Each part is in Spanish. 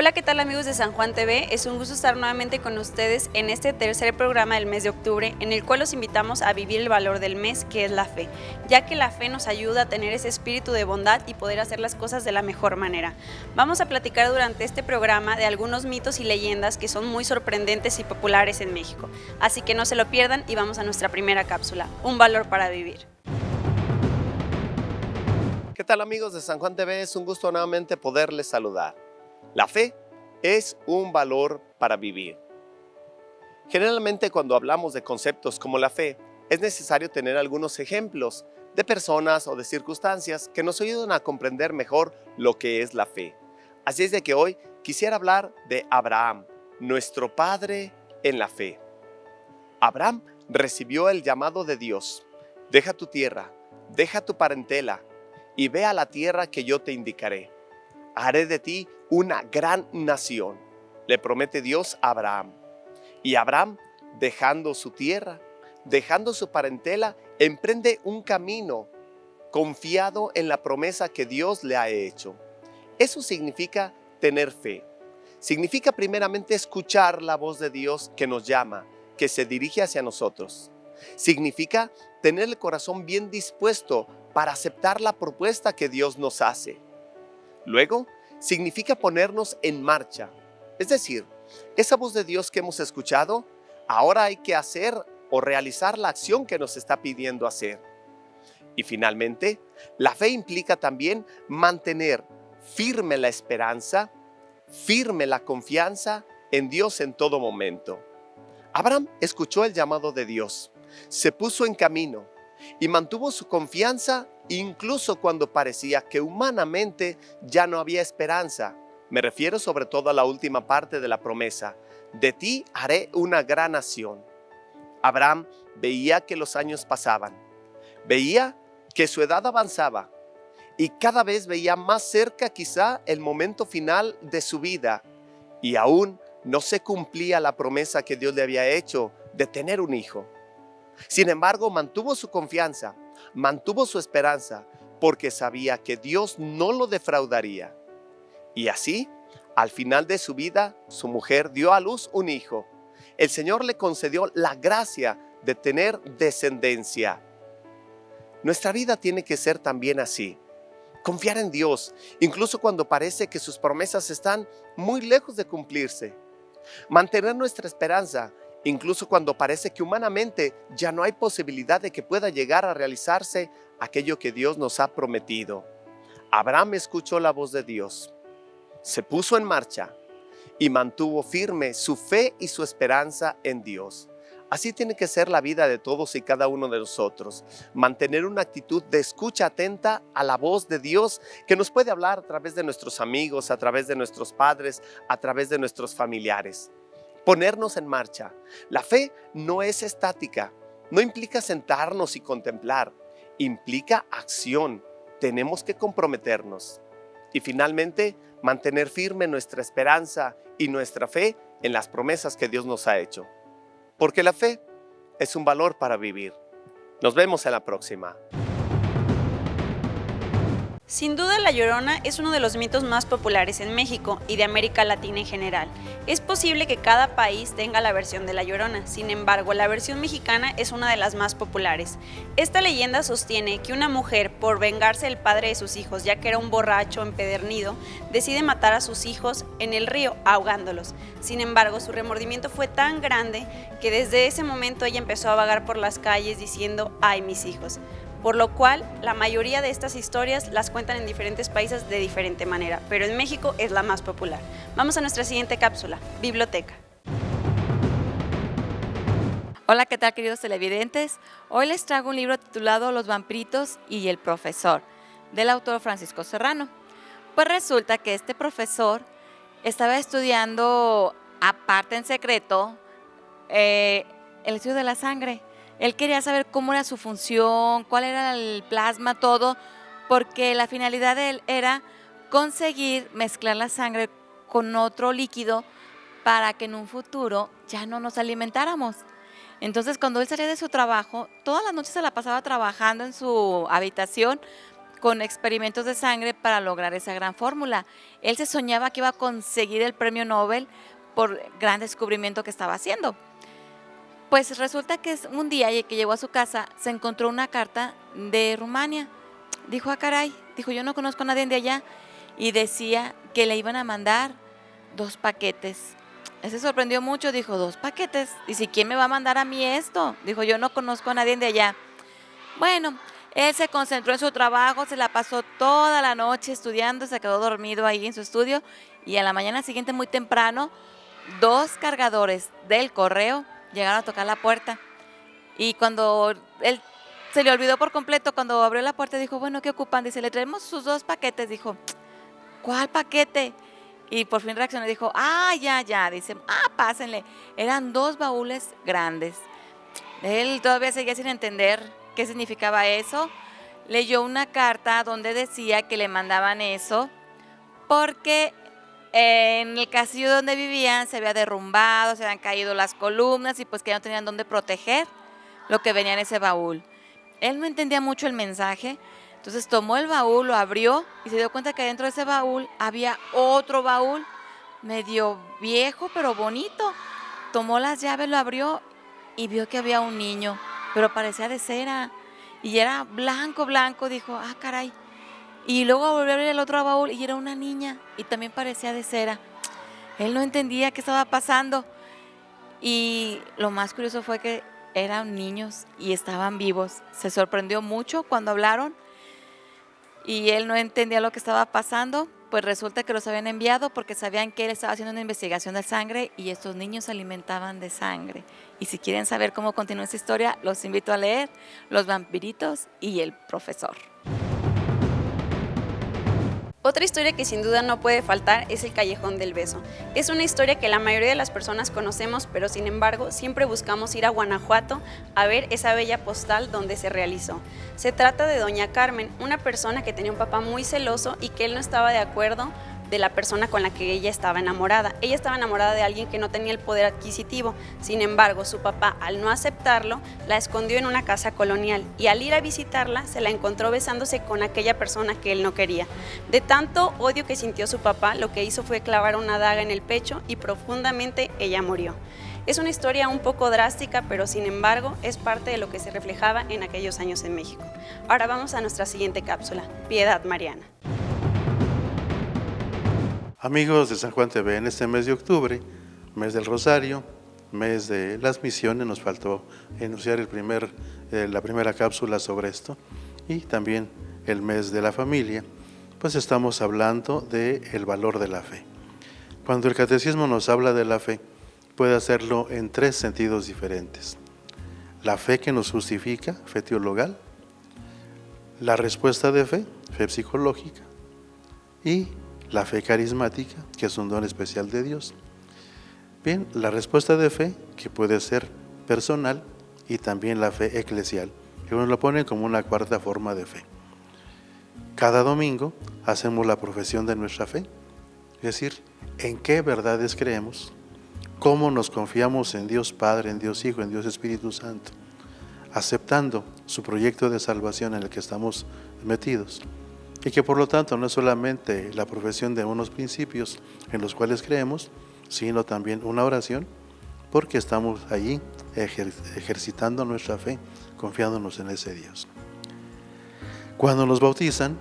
Hola, ¿qué tal amigos de San Juan TV? Es un gusto estar nuevamente con ustedes en este tercer programa del mes de octubre, en el cual los invitamos a vivir el valor del mes, que es la fe, ya que la fe nos ayuda a tener ese espíritu de bondad y poder hacer las cosas de la mejor manera. Vamos a platicar durante este programa de algunos mitos y leyendas que son muy sorprendentes y populares en México, así que no se lo pierdan y vamos a nuestra primera cápsula, un valor para vivir. ¿Qué tal amigos de San Juan TV? Es un gusto nuevamente poderles saludar. La fe es un valor para vivir. Generalmente cuando hablamos de conceptos como la fe, es necesario tener algunos ejemplos de personas o de circunstancias que nos ayudan a comprender mejor lo que es la fe. Así es de que hoy quisiera hablar de Abraham, nuestro padre en la fe. Abraham recibió el llamado de Dios: deja tu tierra, deja tu parentela y ve a la tierra que yo te indicaré. Haré de ti una gran nación, le promete Dios a Abraham. Y Abraham, dejando su tierra, dejando su parentela, emprende un camino confiado en la promesa que Dios le ha hecho. Eso significa tener fe. Significa primeramente escuchar la voz de Dios que nos llama, que se dirige hacia nosotros. Significa tener el corazón bien dispuesto para aceptar la propuesta que Dios nos hace. Luego, significa ponernos en marcha. Es decir, esa voz de Dios que hemos escuchado, ahora hay que hacer o realizar la acción que nos está pidiendo hacer. Y finalmente, la fe implica también mantener firme la esperanza, firme la confianza en Dios en todo momento. Abraham escuchó el llamado de Dios, se puso en camino y mantuvo su confianza incluso cuando parecía que humanamente ya no había esperanza. Me refiero sobre todo a la última parte de la promesa: de ti haré una gran nación. Abraham veía que los años pasaban, veía que su edad avanzaba y cada vez veía más cerca quizá el momento final de su vida, y aún no se cumplía la promesa que Dios le había hecho de tener un hijo. Sin embargo, mantuvo su confianza, mantuvo su esperanza, porque sabía que Dios no lo defraudaría. Y así, al final de su vida, su mujer dio a luz un hijo. El Señor le concedió la gracia de tener descendencia. Nuestra vida tiene que ser también así. Confiar en Dios, incluso cuando parece que sus promesas están muy lejos de cumplirse. Mantener nuestra esperanza, incluso cuando parece que humanamente ya no hay posibilidad de que pueda llegar a realizarse aquello que Dios nos ha prometido. Abraham escuchó la voz de Dios, se puso en marcha y mantuvo firme su fe y su esperanza en Dios. Así tiene que ser la vida de todos y cada uno de nosotros. Mantener una actitud de escucha atenta a la voz de Dios que nos puede hablar a través de nuestros amigos, a través de nuestros padres, a través de nuestros familiares. Ponernos en marcha. La fe no es estática, no implica sentarnos y contemplar, implica acción. Tenemos que comprometernos. Y finalmente, mantener firme nuestra esperanza y nuestra fe en las promesas que Dios nos ha hecho. Porque la fe es un valor para vivir. Nos vemos en la próxima. Sin duda, La Llorona es uno de los mitos más populares en México y de América Latina en general. Es posible que cada país tenga la versión de La Llorona, sin embargo, la versión mexicana es una de las más populares. Esta leyenda sostiene que una mujer, por vengarse del padre de sus hijos, ya que era un borracho empedernido, decide matar a sus hijos en el río, ahogándolos. Sin embargo, su remordimiento fue tan grande que desde ese momento ella empezó a vagar por las calles diciendo: ¡ay, mis hijos! Por lo cual, la mayoría de estas historias las cuentan en diferentes países de diferente manera, pero en México es la más popular. Vamos a nuestra siguiente cápsula, Biblioteca. Hola, ¿qué tal, queridos televidentes? Hoy les traigo un libro titulado Los vampiritos y el profesor, del autor Francisco Serrano. Pues resulta que este profesor estaba estudiando, aparte en secreto, el estudio de la sangre. Él quería saber cómo era su función, cuál era el plasma, todo, porque la finalidad de él era conseguir mezclar la sangre con otro líquido para que en un futuro ya no nos alimentáramos. Entonces, cuando él salía de su trabajo, todas las noches se la pasaba trabajando en su habitación con experimentos de sangre para lograr esa gran fórmula. Él se soñaba que iba a conseguir el premio Nobel por gran descubrimiento que estaba haciendo. Pues resulta que un día que llegó a su casa se encontró una carta de Rumania. Dijo, caray, dijo, yo no conozco a nadie de allá. Y decía que le iban a mandar 2 paquetes. Él se sorprendió mucho, dijo, 2 paquetes. Dice, ¿quién me va a mandar a mí esto? Dijo, yo no conozco a nadie de allá. Bueno, él se concentró en su trabajo, se la pasó toda la noche estudiando, se quedó dormido ahí en su estudio y a la mañana siguiente muy temprano 2 cargadores del correo llegaron a tocar la puerta. Y cuando él se le olvidó por completo, cuando abrió la puerta dijo, bueno, ¿qué ocupan? Dice, le traemos sus 2 paquetes. Dijo, ¿cuál paquete? Y por fin reaccionó y dijo, ya. Dice, pásenle. Eran 2 baúles grandes. Él todavía seguía sin entender qué significaba eso. Leyó una carta donde decía que le mandaban eso porque en el castillo donde vivían se había derrumbado, se habían caído las columnas y pues que ya no tenían dónde proteger lo que venía en ese baúl. Él no entendía mucho el mensaje, entonces tomó el baúl, lo abrió y se dio cuenta que dentro de ese baúl había otro baúl medio viejo pero bonito. Tomó las llaves, lo abrió y vio que había un niño, pero parecía de cera y era blanco, dijo, caray. Y luego volvió a abrir el otro baúl y era una niña y también parecía de cera. Él no entendía qué estaba pasando y lo más curioso fue que eran niños y estaban vivos. Se sorprendió mucho cuando hablaron y él no entendía lo que estaba pasando. Pues resulta que los habían enviado porque sabían que él estaba haciendo una investigación de sangre y estos niños se alimentaban de sangre. Y si quieren saber cómo continúa esta historia, los invito a leer Los vampiritos y el profesor. Otra historia que sin duda no puede faltar es el Callejón del Beso. Es una historia que la mayoría de las personas conocemos, pero sin embargo siempre buscamos ir a Guanajuato a ver esa bella postal donde se realizó. Se trata de doña Carmen, una persona que tenía un papá muy celoso y que él no estaba de acuerdo de la persona con la que ella estaba enamorada. Ella estaba enamorada de alguien que no tenía el poder adquisitivo. Sin embargo, su papá, al no aceptarlo, la escondió en una casa colonial y al ir a visitarla, se la encontró besándose con aquella persona que él no quería. De tanto odio que sintió su papá, lo que hizo fue clavar una daga en el pecho y profundamente ella murió. Es una historia un poco drástica, pero sin embargo es parte de lo que se reflejaba en aquellos años en México. Ahora vamos a nuestra siguiente cápsula, Piedad Mariana. Amigos de San Juan TV, en este mes de octubre, mes del Rosario, mes de las misiones, nos faltó enunciar la primera cápsula sobre esto, y también el mes de la familia, pues estamos hablando del valor de la fe. Cuando el catecismo nos habla de la fe, puede hacerlo en 3 sentidos diferentes. La fe que nos justifica, fe teologal, la respuesta de fe, fe psicológica, y la fe carismática, que es un don especial de Dios. Bien, la respuesta de fe, que puede ser personal, y también la fe eclesial, que uno lo pone como una 4ª forma de fe. Cada domingo hacemos la profesión de nuestra fe, es decir, en qué verdades creemos, cómo nos confiamos en Dios Padre, en Dios Hijo, en Dios Espíritu Santo, aceptando su proyecto de salvación en el que estamos metidos. Y que por lo tanto no es solamente la profesión de unos principios en los cuales creemos, sino también una oración, porque estamos allí ejercitando nuestra fe, confiándonos en ese Dios. Cuando nos bautizan,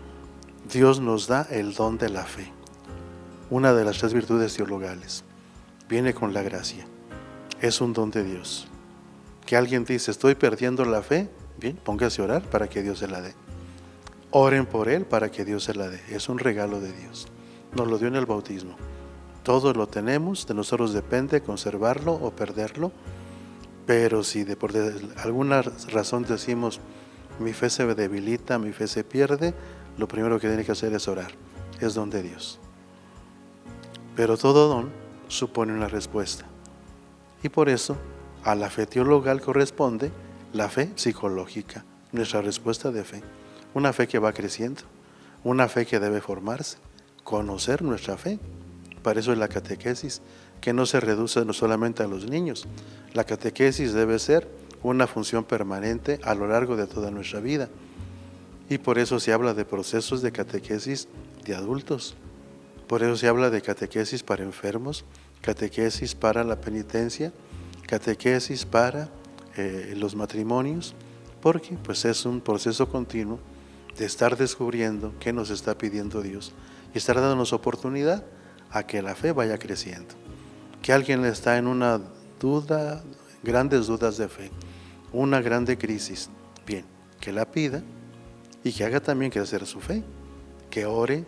Dios nos da el don de la fe, una de las 3 virtudes teologales. Viene con la gracia, es un don de Dios. Que alguien dice, estoy perdiendo la fe, bien, póngase a orar para que Dios se la dé. Oren por él para que Dios se la dé. Es un regalo de Dios. Nos lo dio en el bautismo. Todos lo tenemos, de nosotros depende conservarlo o perderlo. Pero si por alguna razón decimos, mi fe se debilita, mi fe se pierde, lo primero que tiene que hacer es orar. Es don de Dios. Pero todo don supone una respuesta. Y por eso, a la fe teologal corresponde la fe psicológica, nuestra respuesta de fe. Una fe que va creciendo, una fe que debe formarse, conocer nuestra fe. Para eso es la catequesis, que no se reduce no solamente a los niños. La catequesis debe ser una función permanente a lo largo de toda nuestra vida. Y por eso se habla de procesos de catequesis de adultos. Por eso se habla de catequesis para enfermos, catequesis para la penitencia, catequesis para los matrimonios, porque pues es un proceso continuo de estar descubriendo qué nos está pidiendo Dios y estar dándonos oportunidad a que la fe vaya creciendo. Que alguien está en una duda, grandes dudas de fe, una grande crisis, bien, que la pida y que haga también crecer su fe, que ore,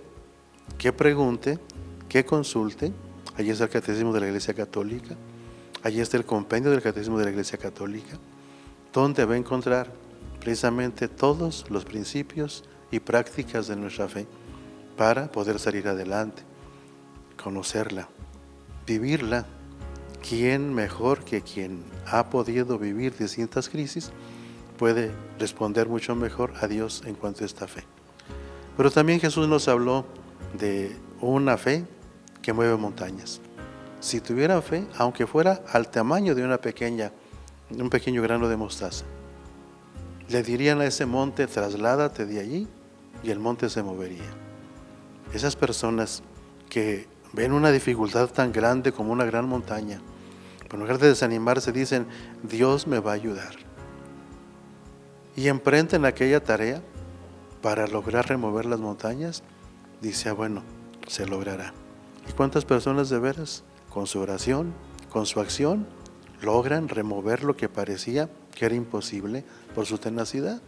que pregunte, que consulte. Allí está el Catecismo de la Iglesia Católica, allí está el compendio del Catecismo de la Iglesia Católica, donde va a encontrar precisamente todos los principios y prácticas de nuestra fe para poder salir adelante, conocerla, vivirla. ¿Quién mejor que quien ha podido vivir distintas crisis puede responder mucho mejor a Dios en cuanto a esta fe? Pero también Jesús nos habló de una fe que mueve montañas. Si tuvieran fe, aunque fuera al tamaño de un pequeño grano de mostaza, le dirían a ese monte, trasládate de allí, y el monte se movería. Esas personas que ven una dificultad tan grande como una gran montaña, pero en lugar de desanimarse dicen, Dios me va a ayudar. Y emprenden aquella tarea para lograr remover las montañas, dice, bueno, se logrará. ¿Y cuántas personas de veras, con su oración, con su acción, logran remover lo que parecía que era imposible por su tenacidad?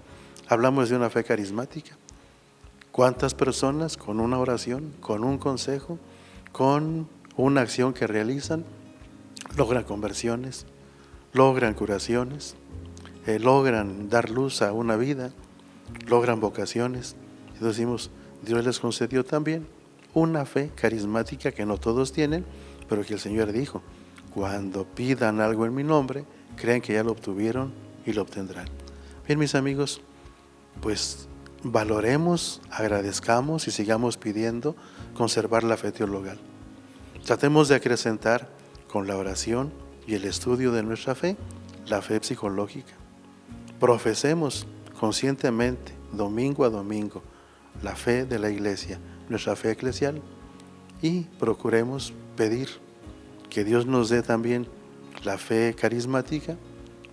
Hablamos de una fe carismática. ¿Cuántas personas con una oración, con un consejo, con una acción que realizan, logran conversiones, logran curaciones, logran dar luz a una vida, logran vocaciones? Y decimos, Dios les concedió también una fe carismática que no todos tienen, pero que el Señor dijo, cuando pidan algo en mi nombre, crean que ya lo obtuvieron y lo obtendrán. Bien, mis amigos, pues valoremos, agradezcamos y sigamos pidiendo conservar la fe teologal. Tratemos de acrecentar con la oración y el estudio de nuestra fe, la fe psicológica. Profesemos conscientemente, domingo a domingo, la fe de la Iglesia, nuestra fe eclesial, y procuremos pedir que Dios nos dé también la fe carismática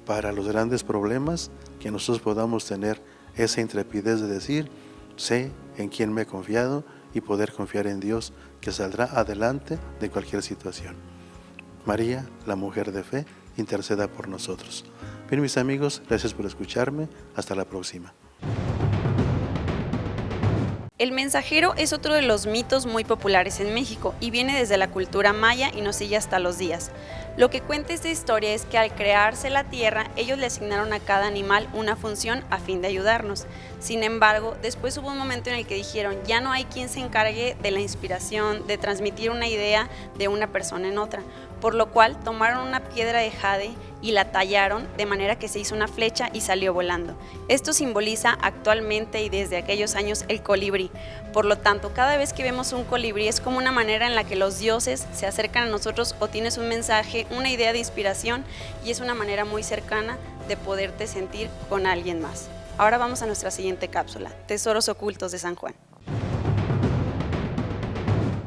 para los grandes problemas, que nosotros podamos tener esa intrepidez de decir, sé en quién me he confiado, y poder confiar en Dios que saldrá adelante de cualquier situación. María, la mujer de fe, interceda por nosotros. Bien, mis amigos, gracias por escucharme. Hasta la próxima. El mensajero es otro de los mitos muy populares en México y viene desde la cultura maya y nos sigue hasta los días. Lo que cuenta esta historia es que al crearse la tierra, ellos le asignaron a cada animal una función a fin de ayudarnos. Sin embargo, después hubo un momento en el que dijeron, ya no hay quien se encargue de la inspiración, de transmitir una idea de una persona en otra, por lo cual tomaron una piedra de jade y la tallaron de manera que se hizo una flecha y salió volando. Esto simboliza actualmente y desde aquellos años el colibrí. Por lo tanto, cada vez que vemos un colibrí es como una manera en la que los dioses se acercan a nosotros o tienes un mensaje, una idea de inspiración, y es una manera muy cercana de poderte sentir con alguien más. Ahora vamos a nuestra siguiente cápsula, Tesoros Ocultos de San Juan.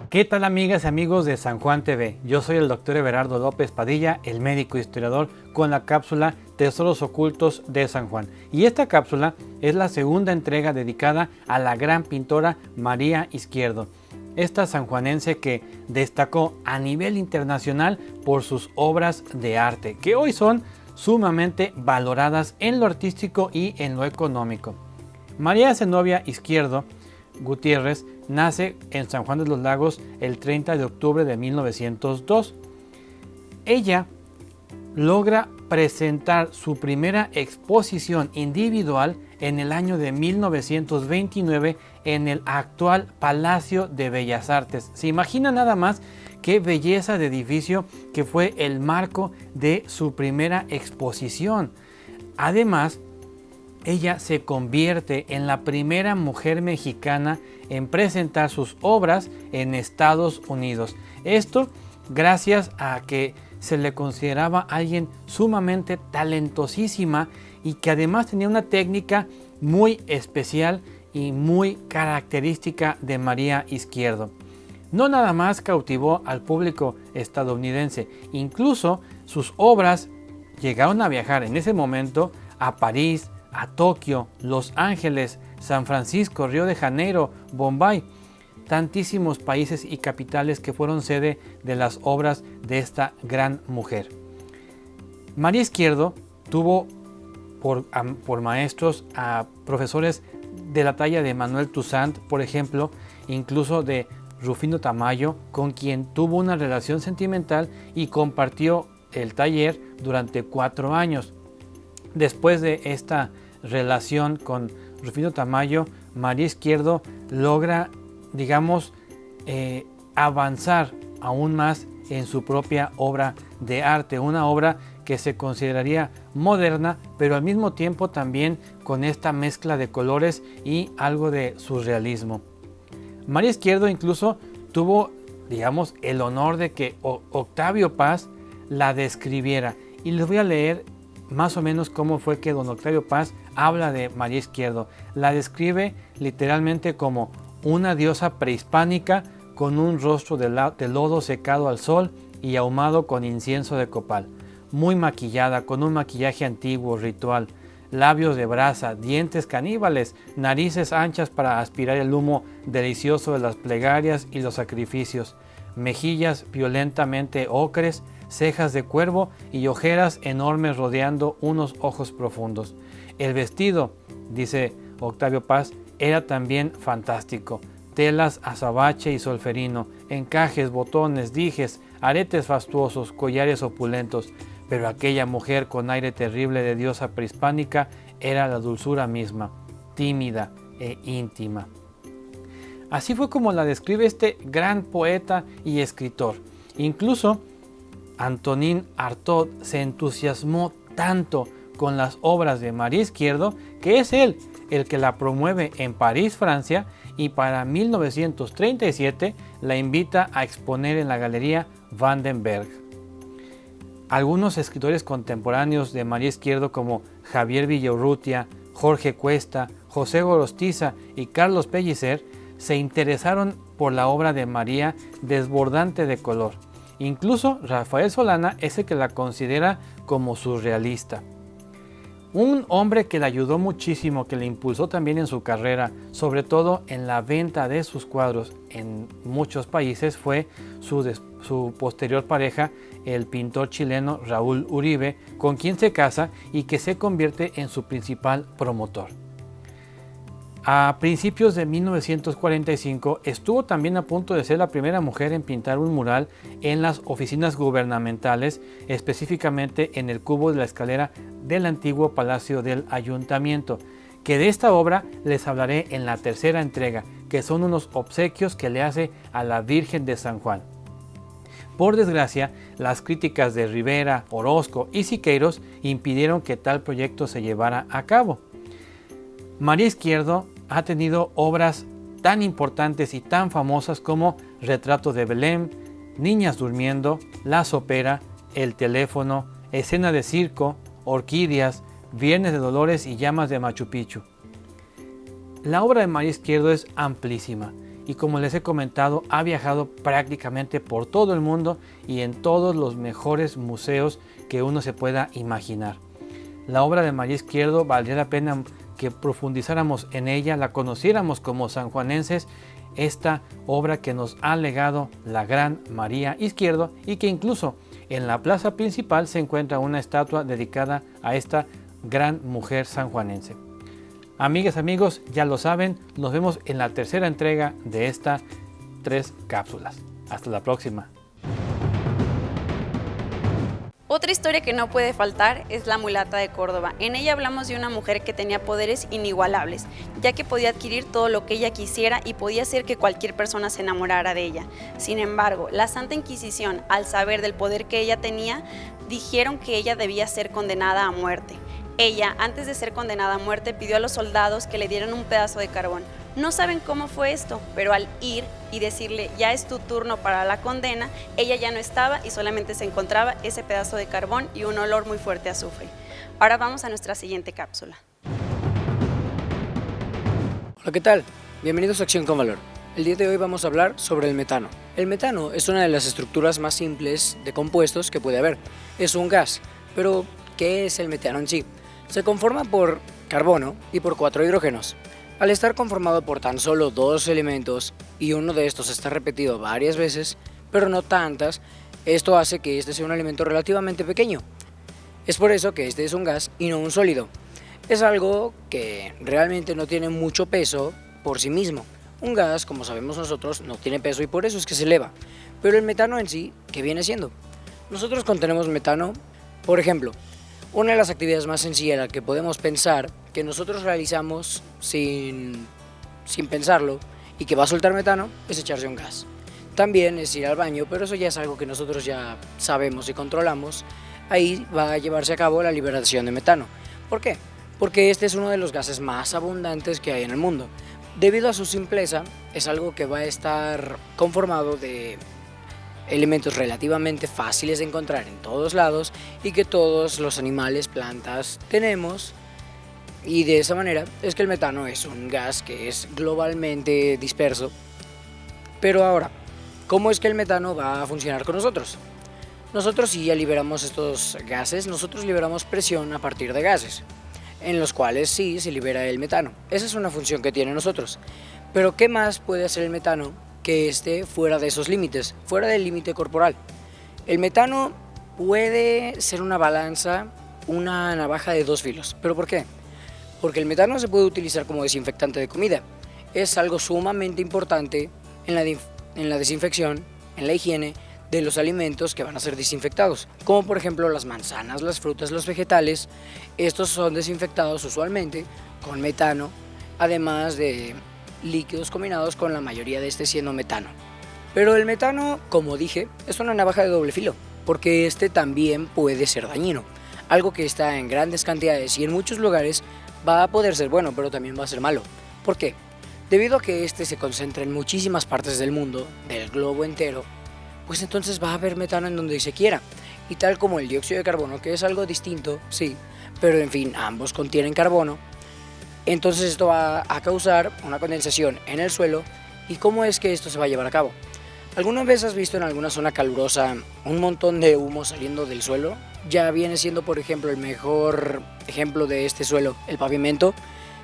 ¿Qué tal, amigas y amigos de San Juan TV? Yo soy el doctor Everardo López Padilla, el médico historiador, con la cápsula Tesoros Ocultos de San Juan. Y esta cápsula es la segunda entrega dedicada a la gran pintora María Izquierdo, esta sanjuanense que destacó a nivel internacional por sus obras de arte, que hoy son sumamente valoradas en lo artístico y en lo económico. María Zenobia Izquierdo Gutiérrez nace en San Juan de los Lagos el 30 de octubre de 1902. Ella logra presentar su primera exposición individual en el año de 1929 en el actual Palacio de Bellas Artes. Se imagina nada más qué belleza de edificio, que fue el marco de su primera exposición. Además, ella se convierte en la primera mujer mexicana en presentar sus obras en Estados Unidos. Esto gracias a que se le consideraba alguien sumamente talentosísima y que además tenía una técnica muy especial y muy característica de María Izquierdo. No nada más cautivó al público estadounidense, incluso sus obras llegaron a viajar en ese momento a París, a Tokio, Los Ángeles, San Francisco, Río de Janeiro, Bombay, tantísimos países y capitales que fueron sede de las obras de esta gran mujer. María Izquierdo tuvo por maestros a profesores de la talla de Manuel Toussaint, por ejemplo, incluso de Rufino Tamayo, con quien tuvo una relación sentimental y compartió el taller durante 4 años. Después de esta relación con Rufino Tamayo, María Izquierdo logra, digamos, avanzar aún más en su propia obra de arte, una obra que se consideraría moderna, pero al mismo tiempo también con esta mezcla de colores y algo de surrealismo. María Izquierdo incluso tuvo, digamos, el honor de que Octavio Paz la describiera, y les voy a leer más o menos cómo fue que don Octavio Paz habla de María Izquierdo. La describe literalmente como una diosa prehispánica con un rostro de lodo secado al sol y ahumado con incienso de copal, muy maquillada, con un maquillaje antiguo, ritual, labios de brasa, dientes caníbales, narices anchas para aspirar el humo delicioso de las plegarias y los sacrificios, mejillas violentamente ocres, cejas de cuervo y ojeras enormes rodeando unos ojos profundos. El vestido, dice Octavio Paz, era también fantástico. Telas azabache y solferino, encajes, botones, dijes, aretes fastuosos, collares opulentos. Pero aquella mujer con aire terrible de diosa prehispánica era la dulzura misma, tímida e íntima. Así fue como la describe este gran poeta y escritor. Incluso Antonin Artaud se entusiasmó tanto con las obras de María Izquierdo que es él el que la promueve en París, Francia, y para 1937 la invita a exponer en la Galería Vandenberg. Algunos escritores contemporáneos de María Izquierdo como Javier Villaurrutia, Jorge Cuesta, José Gorostiza y Carlos Pellicer se interesaron por la obra de María desbordante de color. Incluso Rafael Solana es el que la considera como surrealista. Un hombre que le ayudó muchísimo, que le impulsó también en su carrera, sobre todo en la venta de sus cuadros en muchos países, fue su posterior pareja, el pintor chileno Raúl Uribe, con quien se casa y que se convierte en su principal promotor. A principios de 1945 estuvo también a punto de ser la primera mujer en pintar un mural en las oficinas gubernamentales, específicamente en el cubo de la escalera del antiguo Palacio del Ayuntamiento, que de esta obra les hablaré en la tercera entrega, que son unos obsequios que le hace a la Virgen de San Juan. Por desgracia, las críticas de Rivera, Orozco y Siqueiros impidieron que tal proyecto se llevara a cabo. María Izquierdo ha tenido obras tan importantes y tan famosas como Retrato de Belén, Niñas durmiendo, La sopera, El teléfono, Escena de circo, Orquídeas, Viernes de Dolores y Llamas de Machu Picchu. La obra de María Izquierdo es amplísima y, como les he comentado, ha viajado prácticamente por todo el mundo y en todos los mejores museos que uno se pueda imaginar. La obra de María Izquierdo valdría la pena que profundizáramos en ella, la conociéramos como sanjuanenses, esta obra que nos ha legado la gran María Izquierdo y que incluso en la plaza principal se encuentra una estatua dedicada a esta gran mujer sanjuanense. Amigas, amigos, ya lo saben, nos vemos en la tercera entrega de estas 3 cápsulas. Hasta la próxima. Otra historia que no puede faltar es La mulata de Córdoba. En ella hablamos de una mujer que tenía poderes inigualables, ya que podía adquirir todo lo que ella quisiera y podía hacer que cualquier persona se enamorara de ella. Sin embargo, la Santa Inquisición, al saber del poder que ella tenía, dijeron que ella debía ser condenada a muerte. Ella, antes de ser condenada a muerte, pidió a los soldados que le dieran un pedazo de carbón. No saben cómo fue esto, pero al ir y decirle ya es tu turno para la condena, ella ya no estaba y solamente se encontraba ese pedazo de carbón y un olor muy fuerte a azufre. Ahora vamos a nuestra siguiente cápsula. Hola, ¿qué tal? Bienvenidos a Acción con Valor. El día de hoy vamos a hablar sobre el metano. El metano es una de las estructuras más simples de compuestos que puede haber. Es un gas, pero ¿qué es el metano en sí? Se conforma por carbono y por 4 hidrógenos. Al estar conformado por tan solo 2 elementos y uno de estos está repetido varias veces, pero no tantas, esto hace que este sea un elemento relativamente pequeño. Es por eso que este es un gas y no un sólido. Es algo que realmente no tiene mucho peso por sí mismo. Un gas, como sabemos nosotros, no tiene peso y por eso es que se eleva. Pero el metano en sí, ¿qué viene siendo? Nosotros contenemos metano, por ejemplo, una de las actividades más sencillas en la que podemos pensar que nosotros realizamos sin pensarlo y que va a soltar metano es echarse un gas. También es ir al baño, pero eso ya es algo que nosotros ya sabemos y controlamos. Ahí va a llevarse a cabo la liberación de metano. ¿Por qué? Porque este es uno de los gases más abundantes que hay en el mundo. Debido a su simpleza, es algo que va a estar conformado de elementos relativamente fáciles de encontrar en todos lados y que todos los animales, plantas tenemos. Y de esa manera es que el metano es un gas que es globalmente disperso. Pero ahora, ¿cómo es que el metano va a funcionar con nosotros? Nosotros si ya liberamos estos gases, nosotros liberamos presión a partir de gases, en los cuales sí se libera el metano. Esa es una función que tiene nosotros. Pero ¿qué más puede hacer el metano que esté fuera de esos límites, fuera del límite corporal? El metano puede ser una balanza, una navaja de 2 filos. ¿Pero por qué? Porque el metano se puede utilizar como desinfectante de comida. Es algo sumamente importante en la desinfección, en la higiene de los alimentos que van a ser desinfectados, como por ejemplo las manzanas, las frutas, los vegetales. Estos son desinfectados usualmente con metano, además de líquidos combinados con la mayoría de este siendo metano. Pero el metano, como dije, es una navaja de doble filo, porque este también puede ser dañino. Algo que está en grandes cantidades y en muchos lugares va a poder ser bueno, pero también va a ser malo. ¿Por qué? Debido a que este se concentra en muchísimas partes del mundo, del globo entero, pues entonces va a haber metano en donde se quiera. Y tal como el dióxido de carbono, que es algo distinto, sí, pero en fin, ambos contienen carbono, entonces esto va a causar una condensación en el suelo. ¿Y cómo es que esto se va a llevar a cabo? ¿Alguna vez has visto en alguna zona calurosa un montón de humo saliendo del suelo? Ya viene siendo, por ejemplo, el mejor ejemplo de este suelo, el pavimento.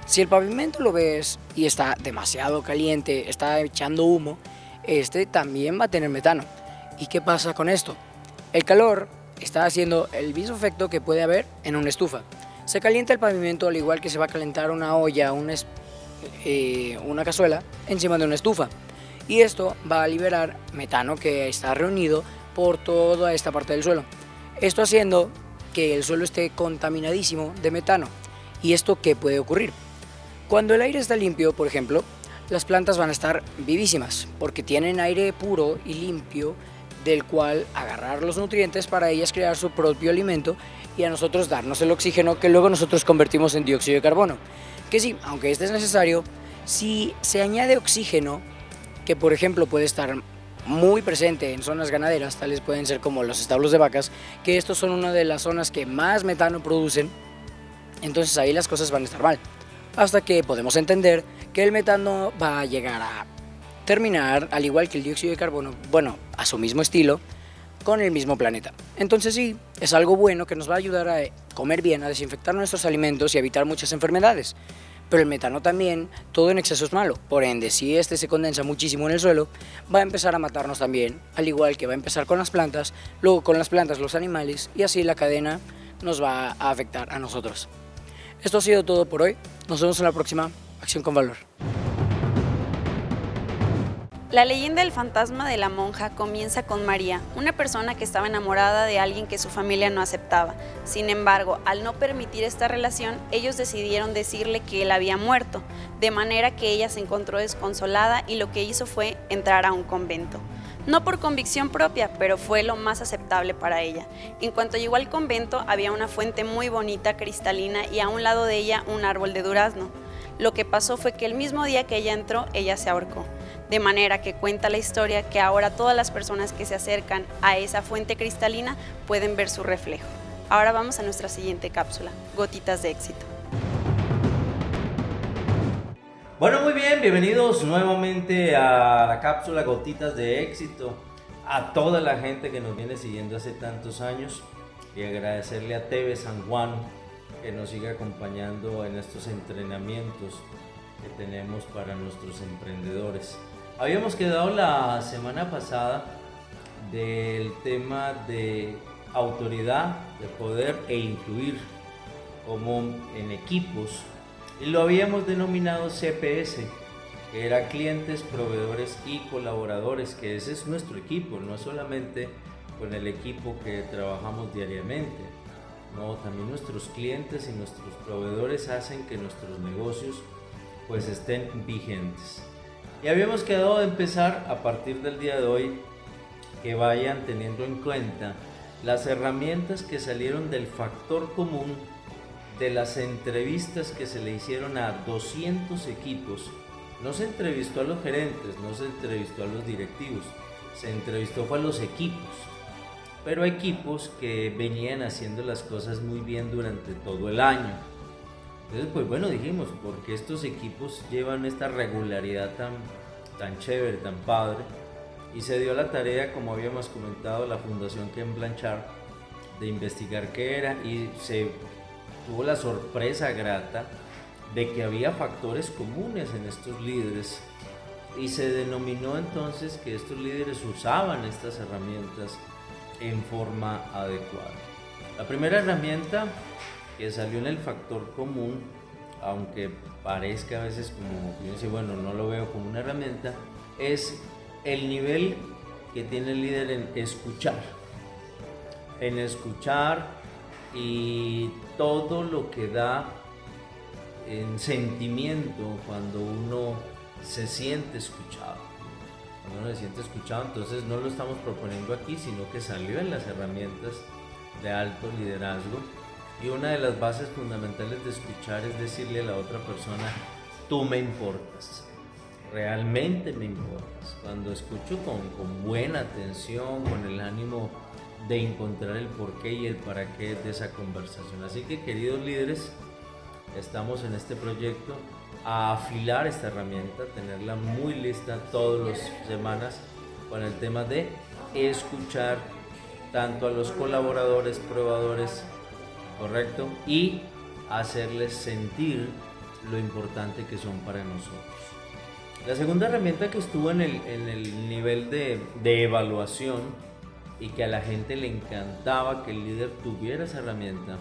Si el pavimento lo ves y está demasiado caliente, está echando humo, este también va a tener metano. ¿Y qué pasa con esto? El calor está haciendo el mismo efecto que puede haber en una estufa. Se calienta el pavimento al igual que se va a calentar una olla, una cazuela encima de una estufa. Y esto va a liberar metano que está reunido por toda esta parte del suelo. Esto haciendo que el suelo esté contaminadísimo de metano. ¿Y esto qué puede ocurrir? Cuando el aire está limpio, por ejemplo, las plantas van a estar vivísimas porque tienen aire puro y limpio del cual agarrar los nutrientes para ellas crear su propio alimento y a nosotros darnos el oxígeno que luego nosotros convertimos en dióxido de carbono. Que sí, aunque este es necesario, si se añade oxígeno, que por ejemplo puede estar muy presente en zonas ganaderas, tales pueden ser como los establos de vacas, que estos son una de las zonas que más metano producen, entonces ahí las cosas van a estar mal. Hasta que podemos entender que el metano va a llegar a terminar, al igual que el dióxido de carbono, bueno, a su mismo estilo, con el mismo planeta. Entonces sí, es algo bueno que nos va a ayudar a comer bien, a desinfectar nuestros alimentos y a evitar muchas enfermedades. Pero el metano también, todo en exceso es malo. Por ende, si este se condensa muchísimo en el suelo, va a empezar a matarnos también, al igual que va a empezar con las plantas, luego con las plantas los animales, y así la cadena nos va a afectar a nosotros. Esto ha sido todo por hoy. Nos vemos en la próxima Acción con Valor. La leyenda del fantasma de la monja comienza con María, una persona que estaba enamorada de alguien que su familia no aceptaba. Sin embargo, al no permitir esta relación, ellos decidieron decirle que él había muerto, de manera que ella se encontró desconsolada y lo que hizo fue entrar a un convento. No por convicción propia, pero fue lo más aceptable para ella. En cuanto llegó al convento, había una fuente muy bonita, cristalina, y a un lado de ella un árbol de durazno. Lo que pasó fue que el mismo día que ella entró, ella se ahorcó. De manera que cuenta la historia que ahora todas las personas que se acercan a esa fuente cristalina pueden ver su reflejo. Ahora vamos a nuestra siguiente cápsula, Gotitas de Éxito. Bueno, muy bien, bienvenidos nuevamente a la cápsula Gotitas de Éxito, a toda la gente que nos viene siguiendo hace tantos años y agradecerle a TV San Juan que nos sigue acompañando en estos entrenamientos que tenemos para nuestros emprendedores. Habíamos quedado la semana pasada del tema de autoridad, de poder e influir como en equipos, y lo habíamos denominado CPS, que era clientes, proveedores y colaboradores, que ese es nuestro equipo, no solamente con el equipo que trabajamos diariamente, no, también nuestros clientes y nuestros proveedores hacen que nuestros negocios pues estén vigentes. Y habíamos quedado de empezar a partir del día de hoy que vayan teniendo en cuenta las herramientas que salieron del factor común de las entrevistas que se le hicieron a 200 equipos. No se entrevistó a los gerentes, no se entrevistó a los directivos, se entrevistó a los equipos, pero equipos que venían haciendo las cosas muy bien durante todo el año. Entonces, pues bueno, dijimos, porque estos equipos llevan esta regularidad tan chévere, tan padre, y se dio la tarea, como habíamos comentado, la Fundación Ken Blanchard, de investigar qué era, y se tuvo la sorpresa grata de que había factores comunes en estos líderes, y se denominó entonces que estos líderes usaban estas herramientas en forma adecuada. La primera herramienta que salió en el factor común, aunque parezca a veces como, yo decía, bueno, no lo veo como una herramienta, es el nivel que tiene el líder en escuchar y todo lo que da en sentimiento cuando uno se siente escuchado. Cuando uno se siente escuchado, entonces no lo estamos proponiendo aquí, sino que salió en las herramientas de alto liderazgo. Y una de las bases fundamentales de escuchar es decirle a la otra persona, tú me importas, realmente me importas. Cuando escucho con buena atención, con el ánimo de encontrar el porqué y el para qué de esa conversación. Así que, queridos líderes, estamos en este proyecto a afilar esta herramienta, tenerla muy lista todas las semanas con el tema de escuchar tanto a los colaboradores, probadores, correcto, y hacerles sentir lo importante que son para nosotros. La segunda herramienta que estuvo en el nivel de evaluación y que a la gente le encantaba que el líder tuviera esa herramienta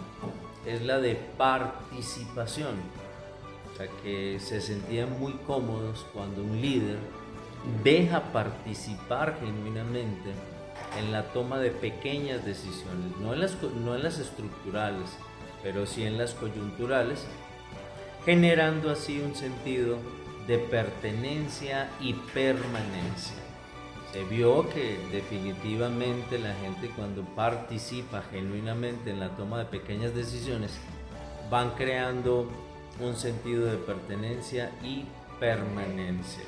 es la de participación. O sea, que se sentían muy cómodos cuando un líder deja participar genuinamente en la toma de pequeñas decisiones, no en las estructurales, pero sí en las coyunturales, generando así un sentido de pertenencia y permanencia. Se vio que definitivamente la gente, cuando participa genuinamente en la toma de pequeñas decisiones, van creando un sentido de pertenencia y permanencia.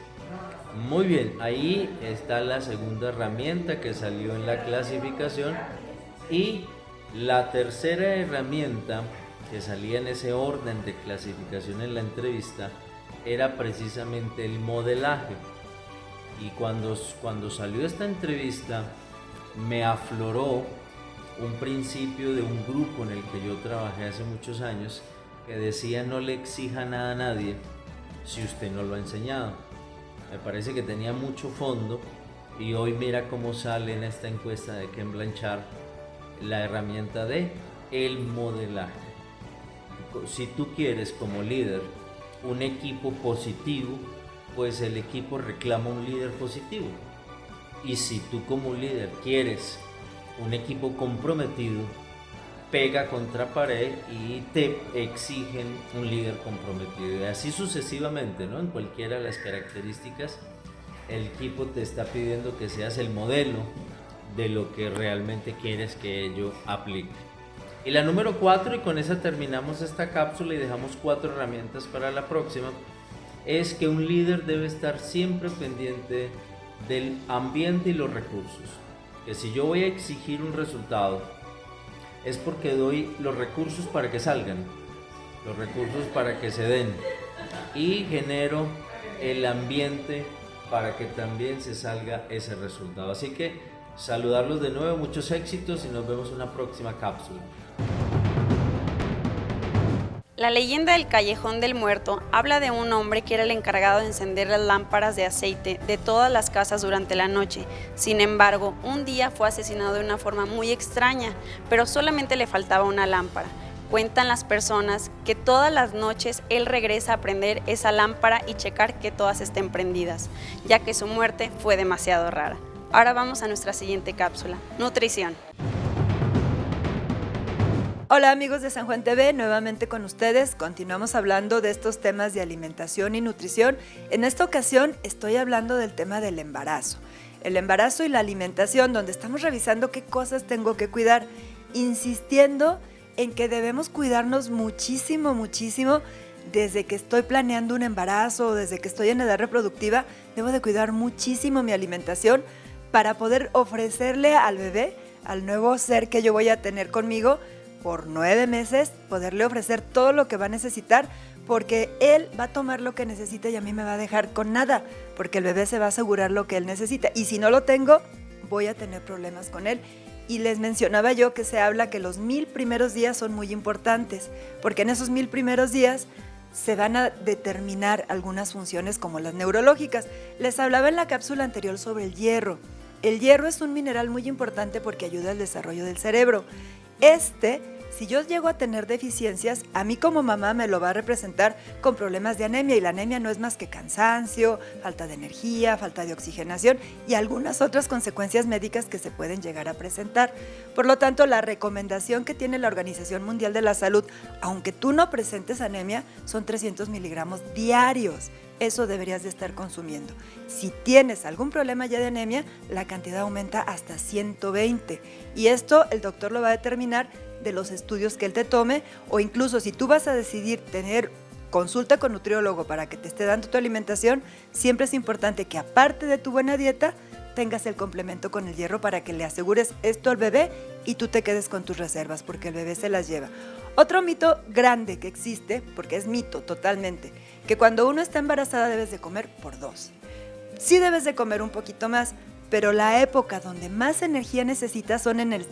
Muy bien, ahí está la segunda herramienta que salió en la clasificación, y la tercera herramienta que salía en ese orden de clasificación en la entrevista era precisamente el modelaje. Y cuando salió esta entrevista me afloró un principio de un grupo en el que yo trabajé hace muchos años, que decía: no le exija nada a nadie si usted no lo ha enseñado. Me parece que tenía mucho fondo, y hoy mira cómo sale en esta encuesta de Ken Blanchard la herramienta de el modelaje. Si tú quieres como líder un equipo positivo, pues el equipo reclama un líder positivo. Y si tú como líder quieres un equipo comprometido, pega contra pared y te exigen un líder comprometido. Y así sucesivamente, ¿no? En cualquiera de las características, el equipo te está pidiendo que seas el modelo de lo que realmente quieres que ello aplique. Y la número 4, y con esa terminamos esta cápsula y dejamos 4 herramientas para la próxima, es que un líder debe estar siempre pendiente del ambiente y los recursos. Que si yo voy a exigir un resultado, es porque doy los recursos para que salgan, los recursos para que se den. y genero el ambiente para que también se salga ese resultado. Así que saludarlos de nuevo, muchos éxitos y nos vemos en una próxima cápsula. La leyenda del Callejón del Muerto habla de un hombre que era el encargado de encender las lámparas de aceite de todas las casas durante la noche. Sin embargo, un día fue asesinado de una forma muy extraña, pero solamente le faltaba una lámpara. Cuentan las personas que todas las noches él regresa a prender esa lámpara y checar que todas estén prendidas, ya que su muerte fue demasiado rara. Ahora vamos a nuestra siguiente cápsula, nutrición. Hola amigos de San Juan TV, nuevamente con ustedes. Continuamos hablando de estos temas de alimentación y nutrición. En esta ocasión estoy hablando del tema del embarazo. El embarazo y la alimentación, donde estamos revisando qué cosas tengo que cuidar, insistiendo en que debemos cuidarnos muchísimo, muchísimo. Desde que estoy planeando un embarazo o desde que estoy en edad reproductiva, debo de cuidar muchísimo mi alimentación para poder ofrecerle al bebé, al nuevo ser que yo voy a tener conmigo, por 9 meses, poderle ofrecer todo lo que va a necesitar, porque él va a tomar lo que necesita y a mí me va a dejar con nada, porque el bebé se va a asegurar lo que él necesita. Y si no lo tengo, voy a tener problemas con él. Y les mencionaba yo que se habla que los 1000 primeros días son muy importantes, porque en esos 1000 primeros días se van a determinar algunas funciones como las neurológicas. Les hablaba en la cápsula anterior sobre el hierro. El hierro es un mineral muy importante porque ayuda al desarrollo del cerebro. Si yo llego a tener deficiencias, a mí como mamá me lo va a representar con problemas de anemia, y la anemia no es más que cansancio, falta de energía, falta de oxigenación y algunas otras consecuencias médicas que se pueden llegar a presentar. Por lo tanto, la recomendación que tiene la Organización Mundial de la Salud, aunque tú no presentes anemia, son 300 miligramos diarios. Eso deberías de estar consumiendo. Si tienes algún problema ya de anemia, la cantidad aumenta hasta 120. Y esto el doctor lo va a determinar de los estudios que él te tome, o incluso si tú vas a decidir tener consulta con nutriólogo para que te esté dando tu alimentación, siempre es importante que aparte de tu buena dieta, tengas el complemento con el hierro para que le asegures esto al bebé y tú te quedes con tus reservas, porque el bebé se las lleva. Otro mito grande que existe, porque es mito totalmente, que cuando uno está embarazada debes de comer por 2. Sí debes de comer un poquito más, pero la época donde más energía necesitas son en el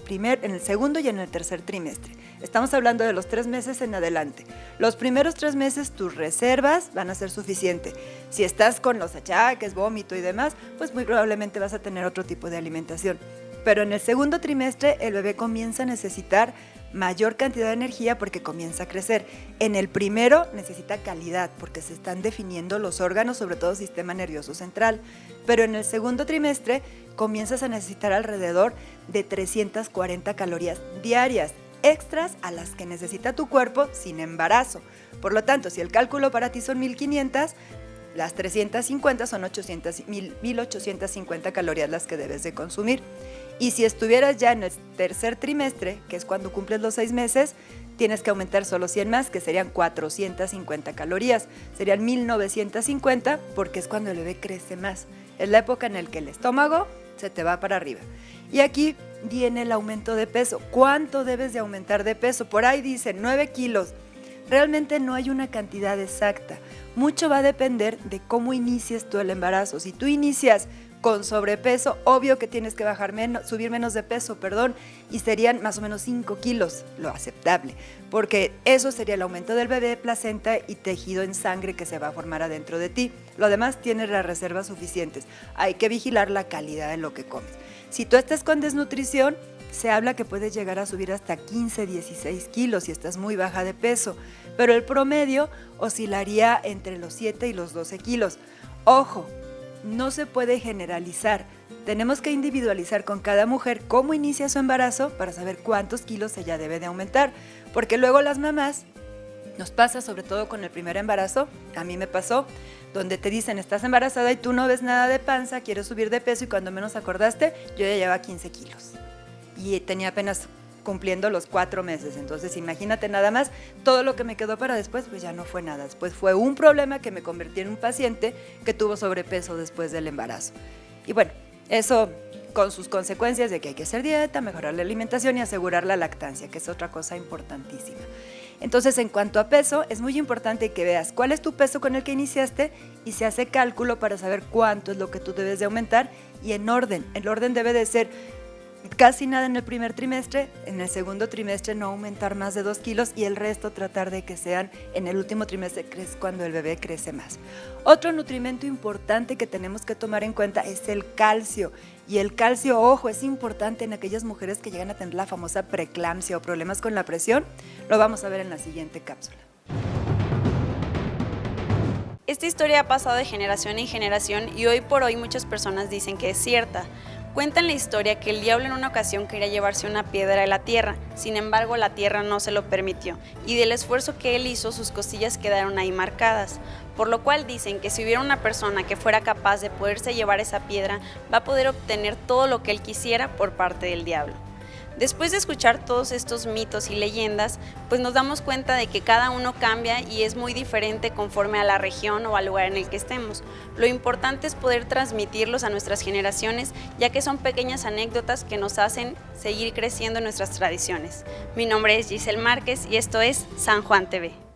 segundo y en el tercer trimestre. Estamos hablando de los 3 meses en adelante. Los primeros 3 meses tus reservas van a ser suficientes. Si estás con los achaques, vómito y demás, pues muy probablemente vas a tener otro tipo de alimentación. Pero en el segundo trimestre el bebé comienza a necesitar mayor cantidad de energía porque comienza a crecer. En el primero necesita calidad porque se están definiendo los órganos, sobre todo el sistema nervioso central. Pero en el segundo trimestre comienzas a necesitar alrededor de 340 calorías diarias, extras a las que necesita tu cuerpo sin embarazo. Por lo tanto, si el cálculo para ti son 1500, las 350 son 1850 calorías las que debes de consumir. Y si estuvieras ya en el tercer trimestre, que es cuando cumples los 6 meses, tienes que aumentar solo 100 más, que serían 450 calorías. Serían 1950 porque es cuando el bebé crece más. Es la época en la que el estómago se te va para arriba. Y aquí viene el aumento de peso. ¿Cuánto debes de aumentar de peso? Por ahí dicen 9 kilos. Realmente no hay una cantidad exacta. Mucho va a depender de cómo inicies tú el embarazo. Si tú inicias con sobrepeso, obvio que tienes que subir menos de peso, y serían más o menos 5 kilos, lo aceptable, porque eso sería el aumento del bebé, placenta y tejido en sangre que se va a formar adentro de ti. Lo demás tiene las reservas suficientes. Hay que vigilar la calidad de lo que comes. Si tú estás con desnutrición, se habla que puedes llegar a subir hasta 15, 16 kilos si estás muy baja de peso, pero el promedio oscilaría entre los 7 y los 12 kilos. Ojo, no se puede generalizar. Tenemos que individualizar con cada mujer cómo inicia su embarazo para saber cuántos kilos ella debe de aumentar, porque luego las mamás, nos pasa sobre todo con el primer embarazo, a mí me pasó, donde te dicen estás embarazada y tú no ves nada de panza, quieres subir de peso y cuando menos acordaste, yo ya llevaba 15 kilos y tenía apenas cumpliendo los 4 meses. Entonces imagínate nada más, todo lo que me quedó para después, pues ya no fue nada. Después fue un problema que me convertí en un paciente que tuvo sobrepeso después del embarazo. Y bueno, eso con sus consecuencias de que hay que hacer dieta, mejorar la alimentación y asegurar la lactancia, que es otra cosa importantísima. Entonces, en cuanto a peso, es muy importante que veas cuál es tu peso con el que iniciaste y se hace cálculo para saber cuánto es lo que tú debes de aumentar y en orden. El orden debe de ser casi nada en el primer trimestre, en el segundo trimestre no aumentar más de 2 kilos y el resto tratar de que sean en el último trimestre, que es cuando el bebé crece más. Otro nutrimento importante que tenemos que tomar en cuenta es el calcio. Y el calcio, ojo, es importante en aquellas mujeres que llegan a tener la famosa preeclampsia o problemas con la presión. Lo vamos a ver en la siguiente cápsula. Esta historia ha pasado de generación en generación y hoy por hoy muchas personas dicen que es cierta. Cuentan la historia que el diablo en una ocasión quería llevarse una piedra de la tierra, sin embargo la tierra no se lo permitió y del esfuerzo que él hizo sus costillas quedaron ahí marcadas, por lo cual dicen que si hubiera una persona que fuera capaz de poderse llevar esa piedra, va a poder obtener todo lo que él quisiera por parte del diablo. Después de escuchar todos estos mitos y leyendas, pues nos damos cuenta de que cada uno cambia y es muy diferente conforme a la región o al lugar en el que estemos. Lo importante es poder transmitirlos a nuestras generaciones, ya que son pequeñas anécdotas que nos hacen seguir creciendo nuestras tradiciones. Mi nombre es Giselle Márquez y esto es San Juan TV.